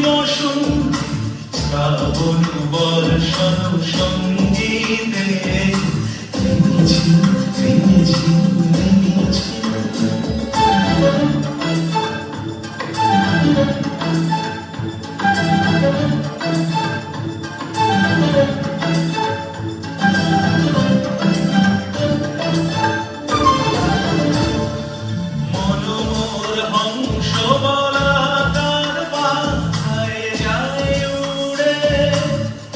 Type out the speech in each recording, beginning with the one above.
মৌসুম শ্রাবণ বর্ষণ সঙ্গীতে থেমেছি থেমেছি থেমেছি মনোমোর হংস বলাকার বাধায় যায় উড়ে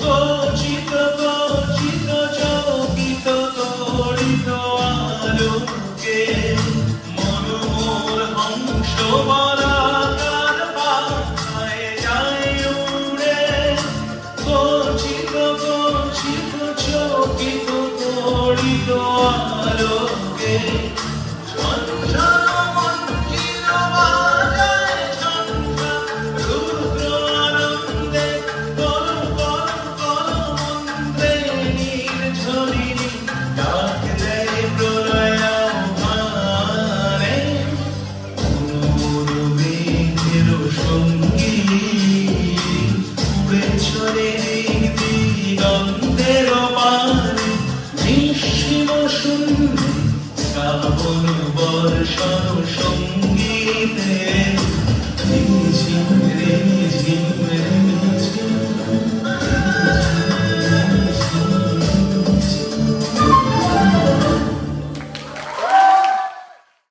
গর্জিত গর্জিত চকিত তড়িত আলোকে মনোমোর হংস বলাকার বাধায় যায় উড়ে গর্জিত গর্জিত চকিত তড়িত আলোকে